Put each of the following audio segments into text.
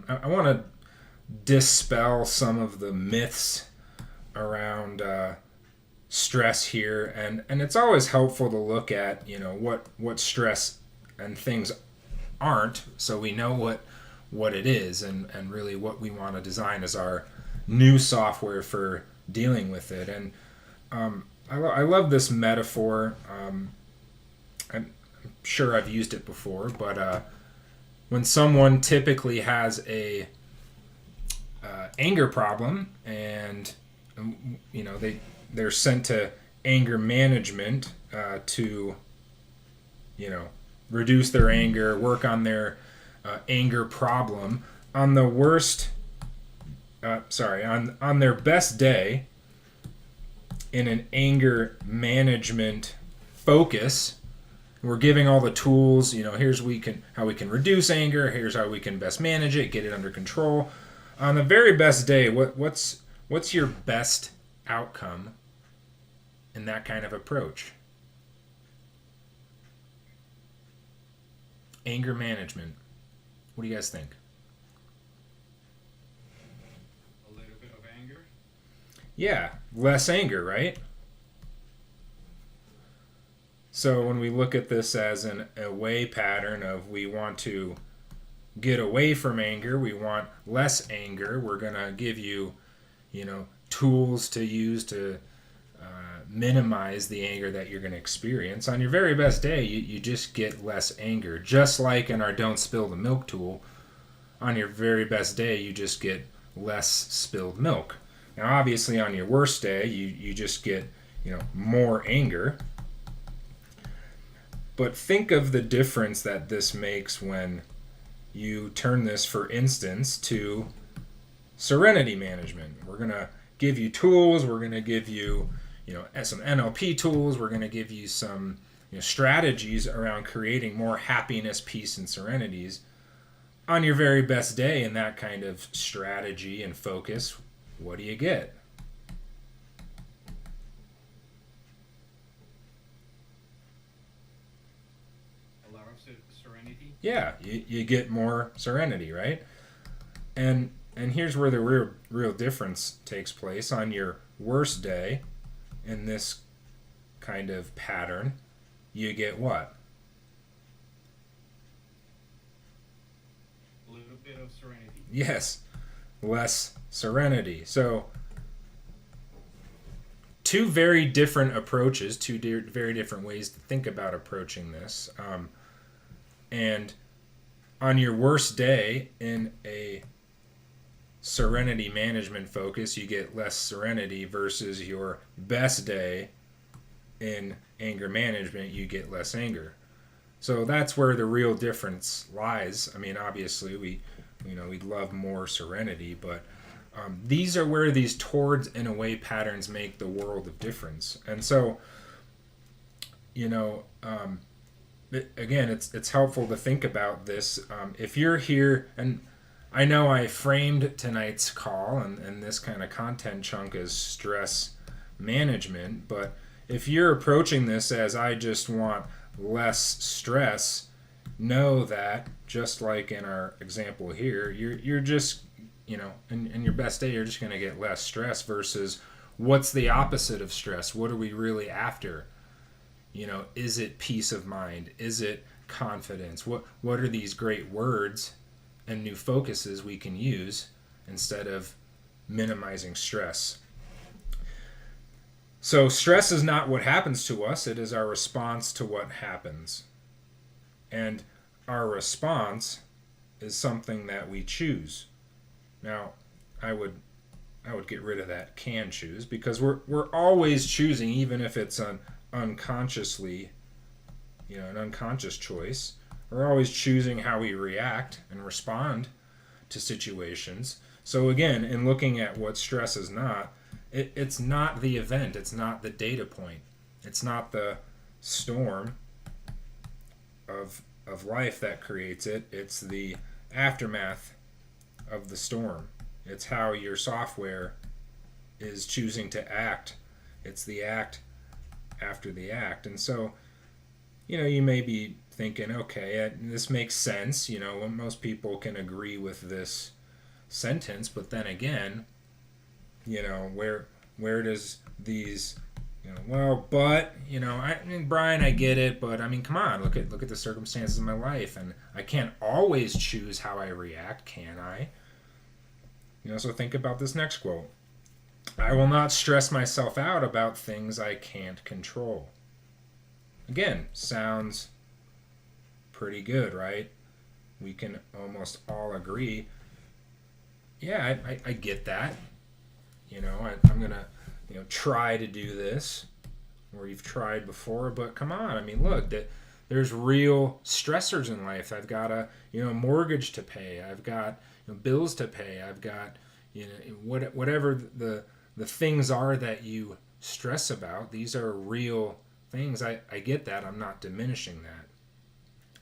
I want to dispel some of the myths around stress here, and it's always helpful to look at what stress and things aren't, so we know what it is, and really what we want to design as our new software for dealing with it. And I love this metaphor. I'm sure I've used it before, but when someone typically has a anger problem, and they're sent to anger management to reduce their anger, work on their anger problem. On the worst, on their best day, in an anger management focus, we're giving all the tools. Here's how we can reduce anger. Here's how we can best manage it, get it under control. On the very best day, what's your best outcome in that kind of approach? Anger management. What do you guys think? A little bit of anger. Yeah, less anger, right? So when we look at this as an away pattern of we want to get away from anger, we want less anger, we're going to give you, tools to use to minimize the anger that you're going to experience. On your very best day, you just get less anger. Just like in our Don't Spill the Milk tool, on your very best day, you just get less spilled milk. Now, obviously, on your worst day, you just get, more anger. But think of the difference that this makes when you turn this, for instance, to serenity management. We're going to give you tools. We're going to give you, some NLP tools. We're going to give you some strategies around creating more happiness, peace, and serenities. On your very best day in that kind of strategy and focus, what do you get? A lot of serenity. Yeah, you get more serenity, right? And here's where the real difference takes place. On your worst day, in this kind of pattern, you get what? A little bit of serenity. Yes, less serenity. So two very different approaches, very different ways to think about approaching this. And on your worst day in a serenity management focus, you get less serenity, versus your best day in anger management, you get less anger. So that's where the real difference lies. I mean, obviously, we'd love more serenity, but these are where these towards and away patterns make the world of difference. And so, again, it's helpful to think about this. If you're here, and I know I framed tonight's call and this kind of content chunk as stress management, but if you're approaching this as I just want less stress, know that just like in our example here, you're just in your best day, you're just going to get less stress, versus what's the opposite of stress? What are we really after? Is it peace of mind? Is it confidence? What are these great words and new focuses we can use instead of minimizing stress? So stress is not what happens to us, it is our response to what happens. And our response is something that we choose. Now, I would get rid of that can choose, because we're always choosing, even if it's an unconsciously, an unconscious choice. We're always choosing how we react and respond to situations. So again, in looking at what stress is not, it's not the event, it's not the data point, it's not the storm of life that creates it, it's the aftermath of the storm. It's how your software is choosing to act. It's the act after the act. And so you may be thinking, okay, this makes sense. Most people can agree with this sentence, but then again, where does these well, but I mean, Brian, I get it, but I mean, come on, look at the circumstances of my life, and I can't always choose how I react, can I? So think about this next quote. I will not stress myself out about things I can't control. Again, sounds pretty good, right? We can almost all agree. Yeah, I get that. I'm gonna try to do this, or you've tried before, but come on, I mean, look, that there's real stressors in life. I've got a mortgage to pay, I've got bills to pay, I've got whatever the things are that you stress about. These are real things. I get that. I'm not diminishing that.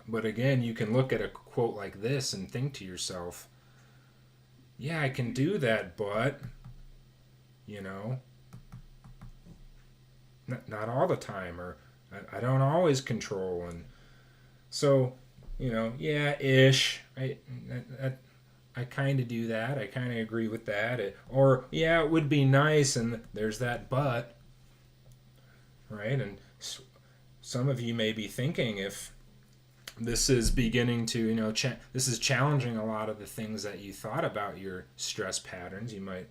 But again, you can look at a quote like this and think to yourself, yeah, I can do that, but not all the time, or I don't always control. And so yeah, ish, I kind of do that. I kind of agree with that. Or yeah, it would be nice, and there's that but, right? And some of you may be thinking, if this is beginning to this is challenging a lot of the things that you thought about your stress patterns, you might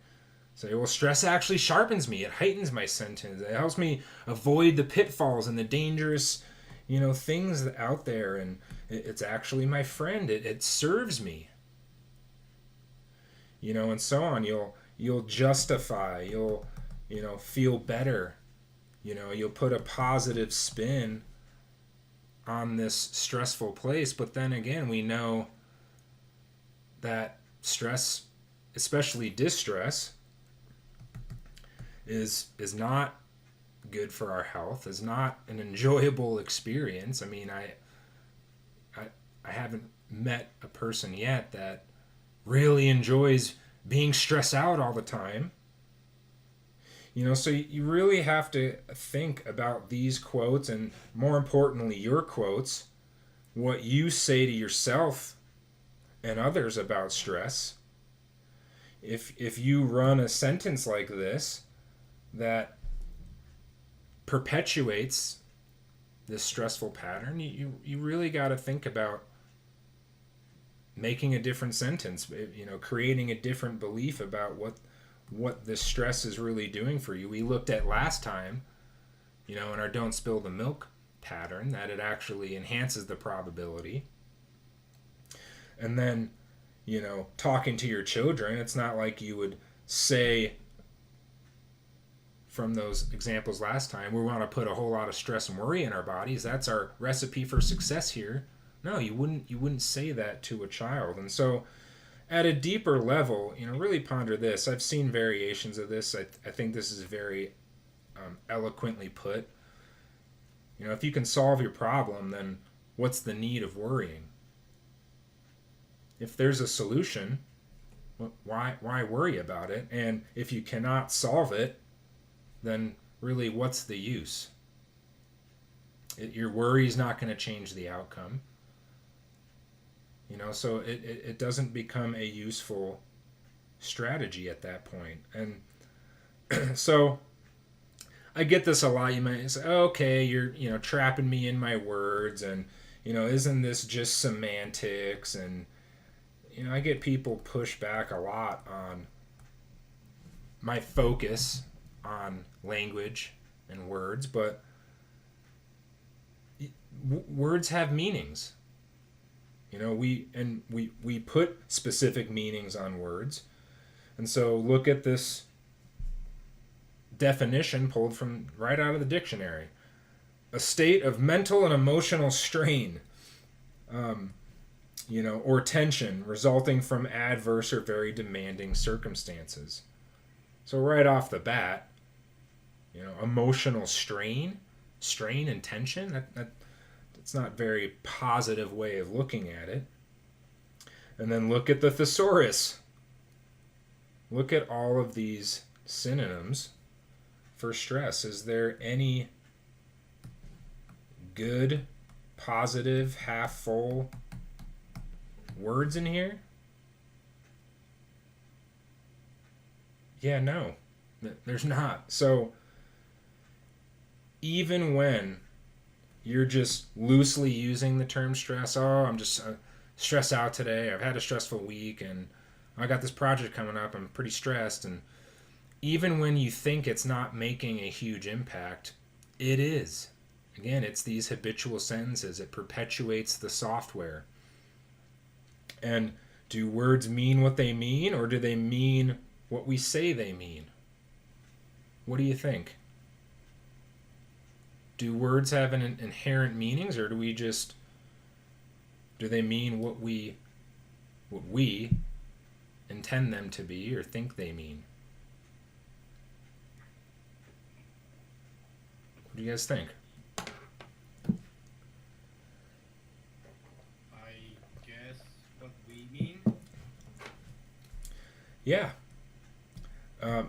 say, well, stress actually sharpens me. It heightens my sentence. It helps me avoid the pitfalls and the dangerous, things out there. And it's actually my friend. It serves me. And so on. You'll justify. You'll, feel better. You'll put a positive spin on this stressful place. But then again, we know that stress, especially distress, is not good for our health, is not an enjoyable experience. I mean, I haven't met a person yet that really enjoys being stressed out all the time. So you really have to think about these quotes, and more importantly, your quotes, what you say to yourself and others about stress. If you run a sentence like this that perpetuates this stressful pattern, you really got to think about making a different sentence, creating a different belief about what this stress is really doing for you. We looked at last time, in our don't spill the milk pattern, that it actually enhances the probability. And then, talking to your children, it's not like you would say, from those examples last time, we want to put a whole lot of stress and worry in our bodies. That's our recipe for success here. No, you wouldn't say that to a child. And so at a deeper level, really ponder this. I've seen variations of this. I think this is very eloquently put. If you can solve your problem, then what's the need of worrying? If there's a solution, why worry about it? And if you cannot solve it, then really what's the use? Your worry is not going to change the outcome. So it doesn't become a useful strategy at that point. And so I get this a lot. You might say, okay, you're trapping me in my words, and isn't this just semantics? And I get people push back a lot on my focus on language and words, but words have meanings. We put specific meanings on words. And so look at this definition pulled from right out of the dictionary. A state of mental and emotional strain, or tension resulting from adverse or very demanding circumstances. So right off the bat, emotional strain and tension, that's not a very positive way of looking at it. And then look at the thesaurus. Look at all of these synonyms for stress. Is there any good positive, half full words in here? Yeah, no. There's not. So even when you're just loosely using the term stress, oh, I'm just stressed out today, I've had a stressful week, and I got this project coming up, I'm pretty stressed, and even when you think it's not making a huge impact, it is. Again, it's these habitual sentences. It perpetuates the software. And do words mean what they mean, or do they mean what we say they mean? What do you think? Do words have an inherent meanings, or do they mean what we intend them to be or think they mean? What do you guys think? I guess what we mean. Yeah.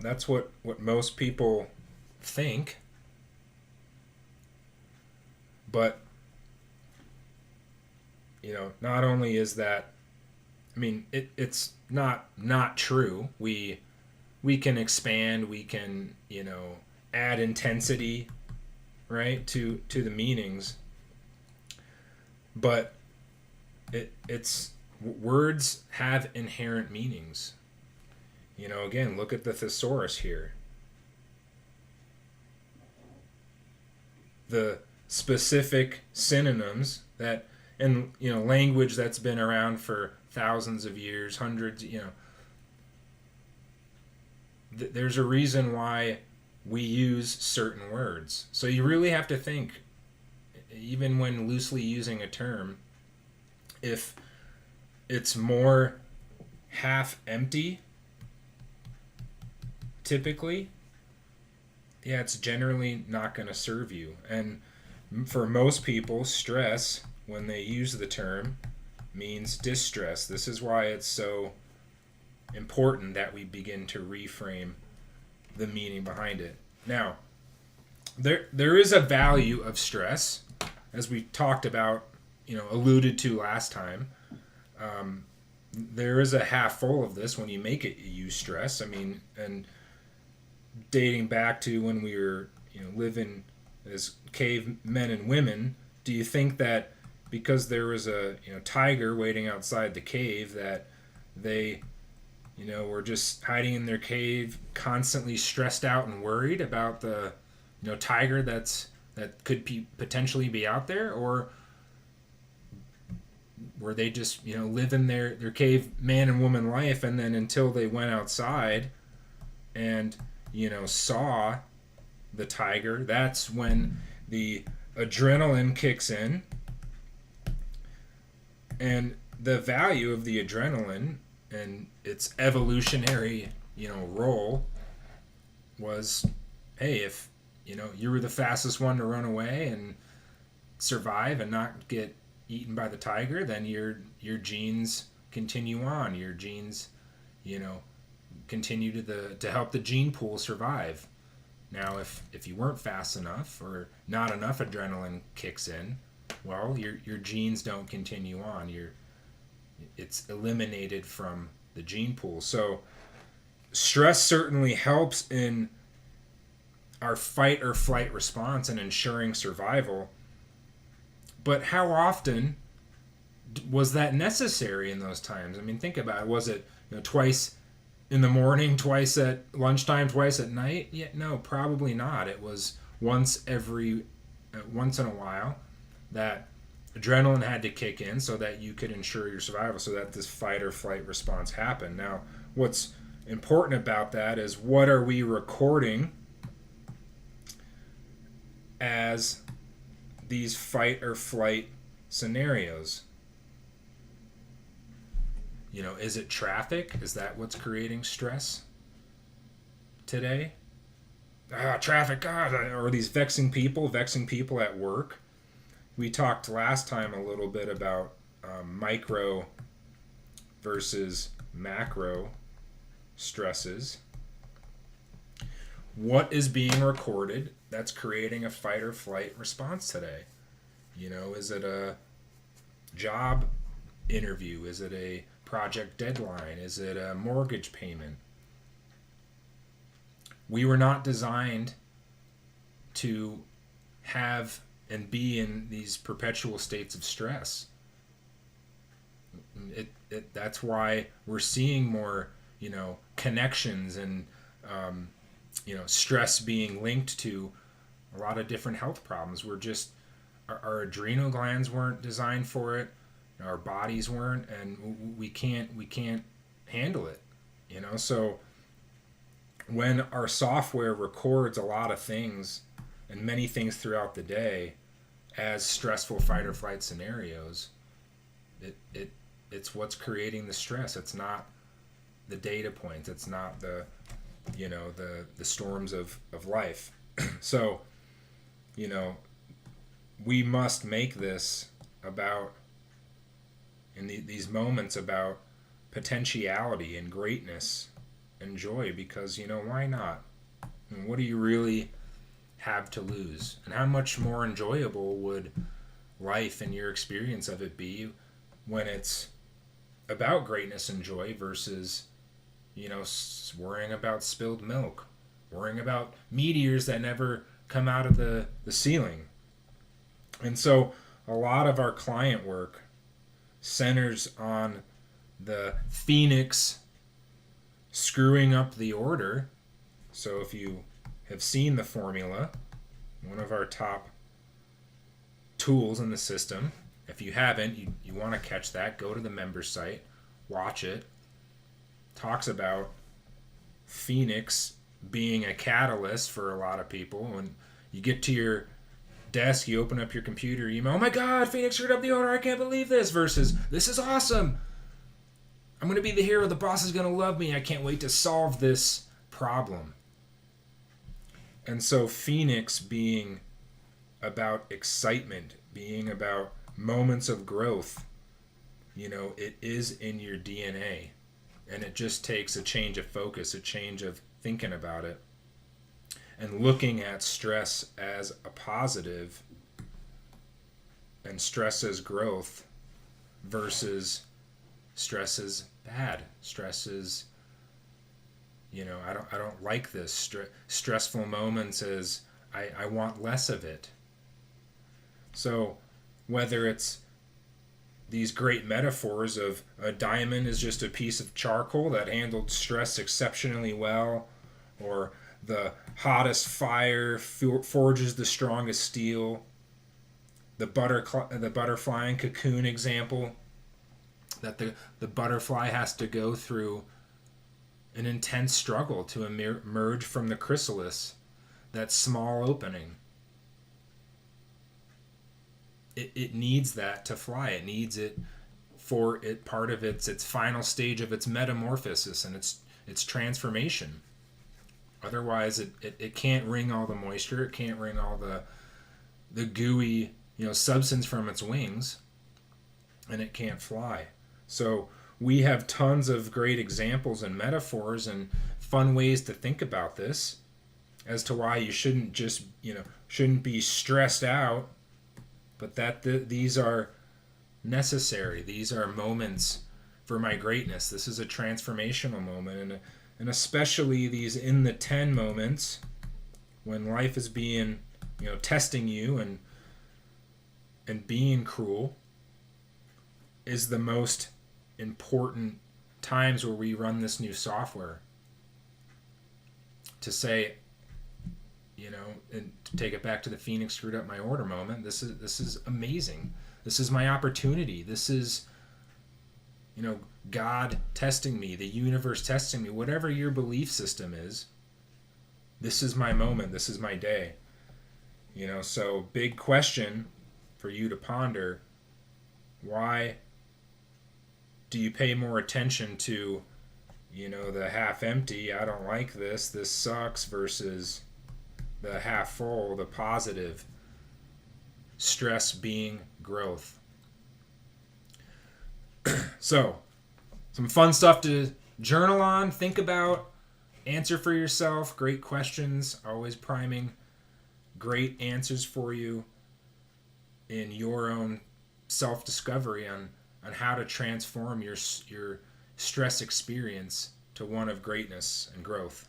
That's what most people think. But, not only is that, it's not true. We can expand, we can, add intensity, right, to the meanings. But it's words have inherent meanings. Again, look at the thesaurus here. The specific synonyms that, in language that's been around for thousands of years, hundreds, there's a reason why we use certain words. So you really have to think, even when loosely using a term, if it's more half empty, typically, yeah, it's generally not going to serve you. And for most people, stress, when they use the term, means distress. This is why it's so important that we begin to reframe the meaning behind it. Now, there is a value of stress, as we talked about, alluded to last time. There is a half full of this when you make it use stress. And dating back to when we were, living as cave men and women, do you think that because there was a tiger waiting outside the cave that they were just hiding in their cave, constantly stressed out and worried about the tiger that could potentially be out there? Or were they just living their cave man and woman life, and then until they went outside and saw the tiger, that's when the adrenaline kicks in. And the value of the adrenaline and its evolutionary role was, hey, if you were the fastest one to run away and survive and not get eaten by the tiger, then your genes continue on. Your genes continue to help the gene pool survive. Now, if you weren't fast enough or not enough adrenaline kicks in, well, your genes don't continue on. It's eliminated from the gene pool. So stress certainly helps in our fight or flight response and ensuring survival. But how often was that necessary in those times? Think about it. Was it twice in the morning, twice at lunchtime, twice at night? Yeah, no, probably not. It was once in a while that adrenaline had to kick in so that you could ensure your survival, so that this fight or flight response happened. Now, what's important about that is, what are we recording as these fight or flight scenarios? Is it traffic? Is that what's creating stress today? Traffic, God, or these vexing people at work. We talked last time a little bit about micro versus macro stresses. What is being recorded that's creating a fight or flight response today? Is it a job interview? Is it a project deadline? Is it a mortgage payment? We were not designed to have and be in these perpetual states of stress. That's why we're seeing more, connections and, stress being linked to a lot of different health problems. Our adrenal glands weren't designed for it, our bodies weren't, and we can't handle it. So when our software records a lot of things and many things throughout the day as stressful fight or flight scenarios, it's what's creating the stress. It's not the data points. It's not the storms of life. So, we must make this about, in these moments, about potentiality and greatness and joy, because, why not? I mean, what do you really have to lose? And how much more enjoyable would life and your experience of it be when it's about greatness and joy versus, worrying about spilled milk, worrying about meteors that never come out of the ceiling. And so a lot of our client work centers on the phoenix screwing up the order. So if you have seen the formula, one of our top tools in the system, if you haven't, you want to catch that, go to the member site, watch it. Talks about Phoenix being a catalyst for a lot of people. When you get to your desk, you open up your computer, you email, oh my God, Phoenix screwed up the order, I can't believe this, versus this is awesome. I'm going to be the hero, the boss is going to love me, I can't wait to solve this problem. And so Phoenix being about excitement, being about moments of growth, it is in your DNA. And it just takes a change of focus, a change of thinking about it, and looking at stress as a positive and stress as growth versus stress as bad. Stress is, I don't like this. Stressful moments is I want less of it. So whether it's these great metaphors of a diamond is just a piece of charcoal that handled stress exceptionally well, or the hottest fire forges the strongest steel, the butterfly and cocoon example, that the butterfly has to go through an intense struggle to emerge from the chrysalis, that small opening. It needs that to fly. It needs it for it part of its final stage of its metamorphosis and its transformation. Otherwise, it can't wring all the moisture. It can't wring all the gooey substance from its wings, and it can't fly. So we have tons of great examples and metaphors and fun ways to think about this as to why you shouldn't just shouldn't be stressed out. But these are necessary. These are moments for my greatness. This is a transformational moment, and especially these in the 10 moments when life is being, testing you and being cruel, is the most important times where we run this new software to say, and to take it back to the Phoenix screwed up my order moment, this is amazing. This is my opportunity. This is, God testing me, the universe testing me, whatever your belief system is. This is my moment. This is my day. So big question for you to ponder. Why do you pay more attention to, the half empty, I don't like this sucks, versus the half full, the positive, stress being growth? So, some fun stuff to journal on, think about, answer for yourself. Great questions, always priming great answers for you. in your own self-discovery on how to transform your stress experience to one of greatness and growth.